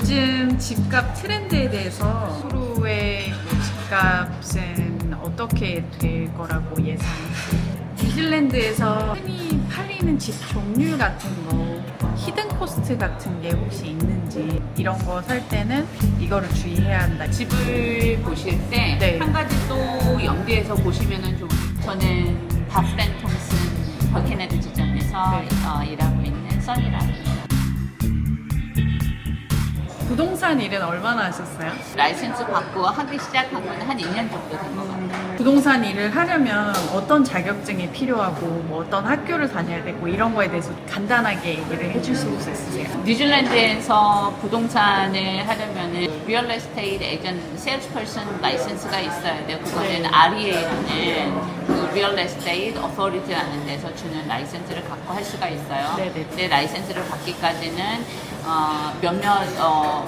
요즘 집값 트렌드에 대해서 앞으로의 집값은 어떻게 될 거라고 예상해요? 뉴질랜드에서 흔히 팔리는 집 종류 같은 거, 히든 코스트 같은 게 혹시 있는지, 이런 거 살 때는 이거를 주의해야 한다. 집을 보실 때 네. 한 가지 또 염두에서 보시면은 좀 저는 바프렌 톰슨 버켄헤드 지점에서 네. 일하고 있는 써니라입니다. 부동산 일은 얼마나 하셨어요? 라이센스 받고 하기 시작한 건 한 2년 정도 된 것 같아요. 부동산 일을 하려면 어떤 자격증이 필요하고 뭐 어떤 학교를 다녀야 되고 이런 거에 대해서 간단하게 얘기를 해주실 수 있으세요? 뉴질랜드에서 부동산을 하려면은 리얼 에스테이트 에이전트 세일스퍼슨 라이센스가 있어야 돼요. 그거는 네. REA라는 그 리얼 에스테이트 어서리티라는 데서 주는 라이센스를 갖고 할 수가 있어요. 네네. 근데 라이센스를 받기까지는 몇몇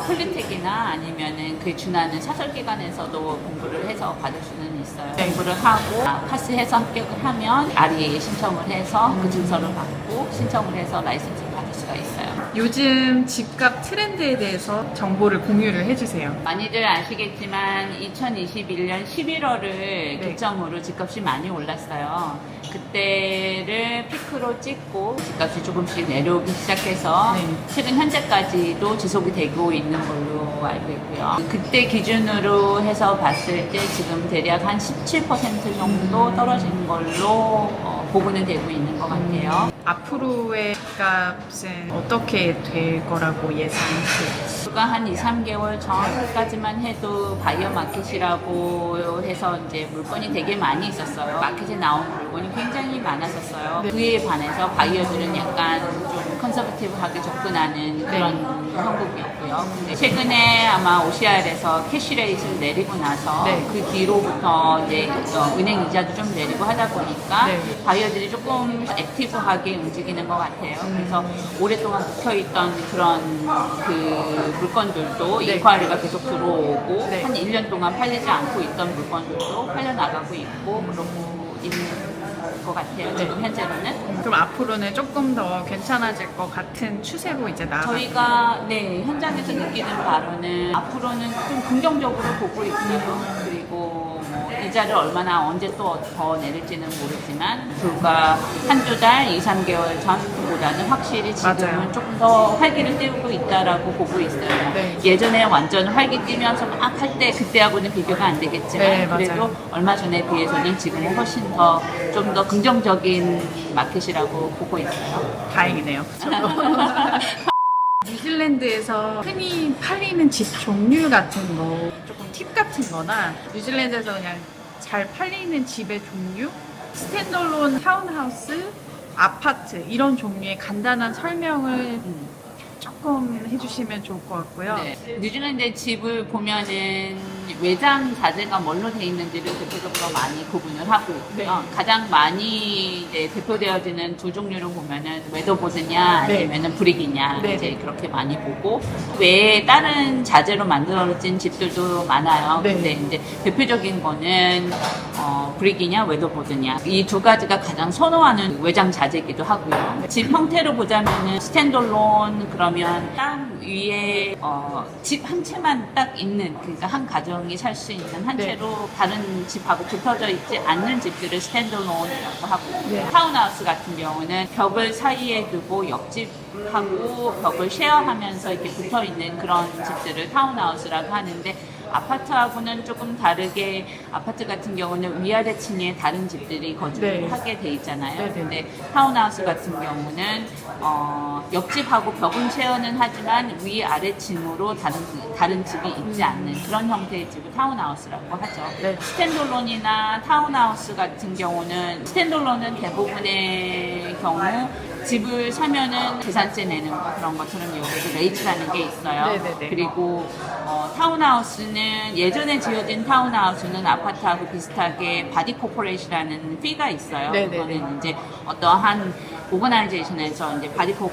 폴리텍이나 아니면은 그에 준하는 사설기관에서도 공부를 해서 받을 수는 있어요. 네. 공부를 하고 파스해서 합격을 하면 REA에 신청을 해서 그 증서를 받고 신청을 해서 라이센스를 받을 수가 있어요. 요즘 집값 트렌드에 대해서 정보를 공유를 해주세요. 많이들 아시겠지만 2021년 11월을 기점으로 집값이 많이 올랐어요. 그때를 피크로 찍고 집값이 조금씩 내려오기 시작해서 네. 최근 현재까지도 지속이 되고 있는 걸로 알고 있고요. 그때 기준으로 해서 봤을 때 지금 대략 한 17% 정도 떨어진 걸로 보고는 되고 있는 것 같아요. 앞으로의 집값은 어떻게 될 거라고 예상해요? 수가 한 2, 3개월 전까지만 해도 바이어 마켓이라고 해서 이제 물건이 되게 많이 있었어요. 마켓에 나온 물건이 굉장히 많았었어요. 네. 그에 반해서 바이어들은 약간 좀 컨서버티브하게 접근하는 그런 형국이었고요. 근데 최근에 아마 OCR에서 캐시레이트를 내리고 나서 네. 그 뒤로부터 이제 은행 이자도 좀 내리고 하다 보니까 네. 바이어들이 조금 액티브하게 움직이는 것 같아요. 그래서 오랫동안 붙어있던 그런 그 물건들도 네. 인ኳ리가 계속 들어오고 네. 한 1년 동안 팔리지 않고 있던 물건들도 팔려나가고 있고 그러고 있는 것 같아요. 지금 현재로는. 그럼 앞으로는 조금 더 괜찮아질 것 같은 추세로 이제 나아가고 저희가 현장에서 느끼는 바로는 앞으로는 좀 긍정적으로 보고 있고요. 그리고 뭐 이자를 얼마나 언제 또 더 내릴지는 모르지만 불과 한두 달, 2, 3개월 전보다는 확실히 지금은 맞아요. 조금 더 활기를 띄우고 있다라고 보고 있어요. 네. 예전에 완전 활기 띄면서 막 할 때 그때하고는 비교가 안 되겠지만 네, 그래도 맞아요. 얼마 전에 비해서는 지금은 훨씬 더 좀 더 긍정적인 마켓이라고 보고 있어요. 다행이네요. 뉴질랜드에서 흔히 팔리는 집 종류 같은 거, 조금 팁 같은 거나 뉴질랜드에서 그냥 잘 팔리는 집의 종류, 스탠더론 타운하우스, 아파트 이런 종류의 간단한 설명을 조금 해주시면 좋을 것 같고요. 네. 뉴질랜드의 집을 보면은 외장 자재가 뭘로 되어 있는지를 대표적으로 많이 구분을 하고 있고요. 네. 가장 많이 이제 대표되어지는 두 종류를 보면은 웨더보드냐 네. 아니면은 브릭이냐 네. 이제 그렇게 많이 보고 외에 다른 자재로 만들어진 집들도 많아요. 네. 근데 이제 대표적인 거는 브릭이냐 웨더보드냐 이 두 가지가 가장 선호하는 외장 자재이기도 하고요. 집 형태로 보자면은 스탠더론 그러면 땅 위에 집 한 채만 딱 있는 그러니까 한 가정이 살 수 있는 한 네. 채로 다른 집하고 붙어져 있지 않는 집들을 스탠더론이라고 하고 네. 타운하우스 같은 경우는 벽을 사이에 두고 옆집하고 벽을 쉐어하면서 이렇게 붙어 있는 그런 집들을 타운하우스라고 하는데 아파트하고는 조금 다르게 아파트 같은 경우는 위아래 층에 다른 집들이 거주를 네. 하게 돼 있잖아요. 네, 네. 근데 타운하우스 같은 경우는 옆집하고 벽은 쉐어는 하지만 위아래 층으로 다른 집이 있지 않는 그런 형태의 집을 타운하우스라고 하죠. 네. 스탠돌론이나 타운하우스 같은 경우는 스탠돌론은 대부분의 경우 집을 사면은 재산세 내는 거 그런 것처럼 여기도 레이트라는 게 있어요. 네네네. 그리고 타운하우스는 예전에 지어진 타운하우스는 아파트하고 비슷하게 바디 코퍼레이션이라는 피가 있어요. 네네네. 그거는 이제 어떠한 오거나이제이션에서 이제 바디코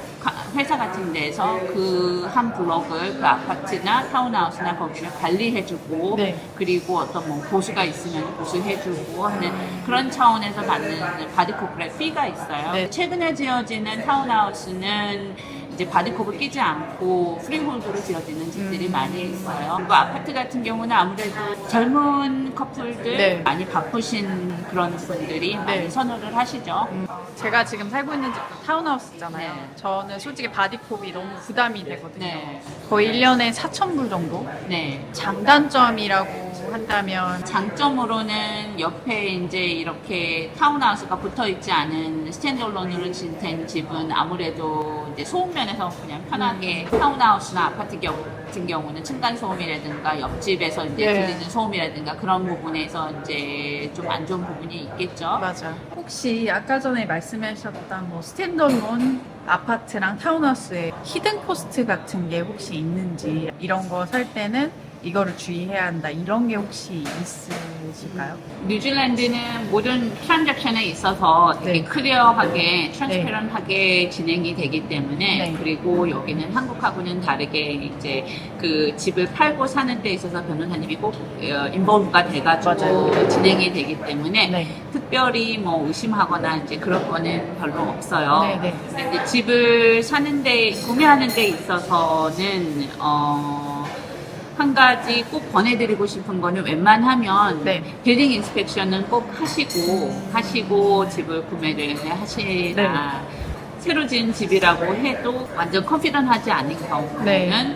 회사 같은 데서 그 한 블록을 그 아파트나 타운하우스나 거기를 관리해주고 네. 그리고 어떤 뭐 보수가 있으면 보수해주고 하는 그런 차원에서 받는 바디코퍼레 피가 있어요. 네. 최근에 지어지는 타운하우스는 이제 바디컵을 끼지 않고 프리홀드로 지어지는 집들이 많이 있어요. 그리고 아파트 같은 경우는 아무래도 젊은 커플들 네. 많이 바쁘신 그런 분들이 많이 선호를 하시죠. 제가 지금 살고 있는 집도 타운하우스잖아요. 네. 저는 솔직히 바디콥이 너무 부담이 되거든요. 네. 거의 1년에 4,000불 정도? 네. 장단점이라고 한다면 장점으로는 옆에 이제 이렇게 타운하우스가 붙어 있지 않은 스탠드얼론으로 된 집은 아무래도 이제 소음 면에서 그냥 편하게 타운하우스나 아파트 같은 경우는 층간 소음이라든가 옆집에서 이제 예. 들리는 소음이라든가 그런 부분에서 이제 좀 안 좋은 부분이 있겠죠. 맞아. 혹시 아까 전에 말씀하셨던 뭐 스탠드얼론 아파트랑 타운하우스에 히든 코스트 같은 게 혹시 있는지 이런 거 살 때는 이거를 주의해야 한다 이런 게 혹시 있으실까요? 뉴질랜드는 모든 트랜잭션에 있어서 되게 네. 클리어하게, 트랜스페런하게 진행이 되기 때문에 네. 그리고 여기는 한국하고는 다르게 이제 그 집을 팔고 사는 데 있어서 변호사님이 꼭 인볼브가 돼가지고 맞아요. 진행이 되기 때문에 네. 특별히 뭐 의심하거나 이제 그런 거는 별로 없어요. 네, 네. 근데 이제 집을 사는데 구매하는 데 있어서는 한 가지 꼭 권해드리고 싶은 거는 웬만하면 네. 빌딩 인스펙션은 꼭 하시고 집을 구매를 하시나 새로 지은 집이라고 해도 완전 컨피던하지 않은 경우는 네.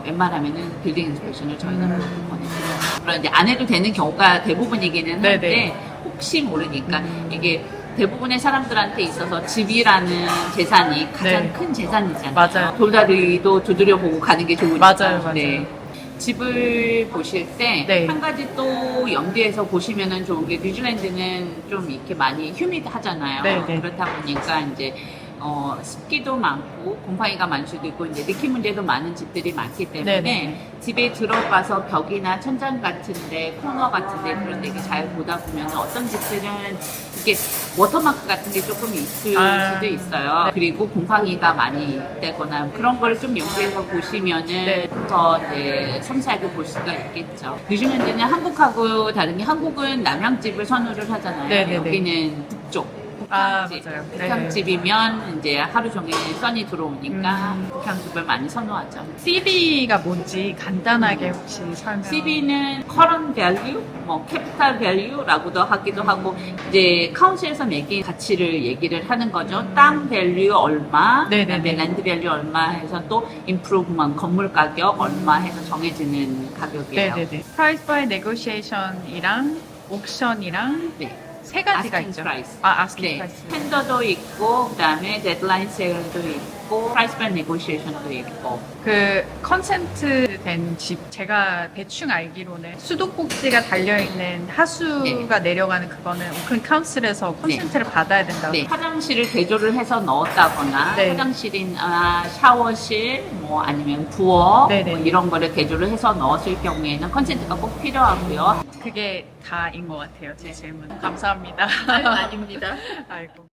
웬만하면은 빌딩 인스펙션을 저희가 권해드려요. 물론 이제 안 해도 되는 경우가 대부분이기는 한데 네네. 혹시 모르니까 이게 대부분의 사람들한테 있어서 집이라는 재산이 가장 네. 큰 재산이잖아요. 맞아요. 돌다리도 두드려보고 가는 게 좋으니까. 맞아요, 맞아요. 네. 집을 보실 때 네. 한 가지 또 염두에서 보시면은 좋은 게 뉴질랜드는 좀 이렇게 많이 휴미드하잖아요. 네, 네. 그렇다 보니까 이제 습기도 많고 곰팡이가 많을 수도 있고 이제 느낌 문제도 많은 집들이 많기 때문에 네, 네. 집에 들어가서 벽이나 천장 같은데 코너 같은데 그런 데 잘 보다 보면 어떤 집들은 이게 워터마크 같은 게 조금 있을 수도 있어요. 그리고 곰팡이가 많이 되거나 그런 걸 좀 염두에서 보시면은 네. 더 이제 섬세하게 볼 수가 있겠죠. 요즘에는 한국하고 다른 게 한국은 남향집을 선호를 하잖아요. 네, 네, 네. 여기는 북쪽. 아, 북향집. 맞아요. 네. 북향집이면 이제 하루 종일 선이 들어오니까 북향집을 많이 선호하죠. CB가 뭔지 간단하게 혹시 설명. CB는 current value, 뭐 capital value라고도 하기도 하고 이제 카운슬에서 매긴 가치를 얘기를 하는 거죠. 땅 밸류 얼마, 네네네. 그다음에 랜드 밸류 얼마 해서 또 improvement 건물 가격 얼마 해서 정해지는 가격이에요. 네네네. Price by negotiation이랑 옥션이랑 네. 세 가지가 asking 있죠. price. 아, asking 네, price. 텐더도 있고 그다음에 데드라인 세일도 있고 프라이스 밴 네고시에이션도 있고 그 컨센트 된 집 제가 대충 알기로는 수도꼭지가 달려있는 하수가 내려가는 그거는 오큰 카운슬에서 컨센트를 받아야 된다고. 네, 화장실을 개조를 해서 넣었다거나 네. 화장실이나 샤워실 뭐 아니면 부엌 네네. 뭐 이런 거를 개조를 해서 넣었을 경우에는 컨센트가 꼭 필요하고요. 그게 다인 것 같아요. 제 질문. 감사합니다. 아닙니다. 아이고.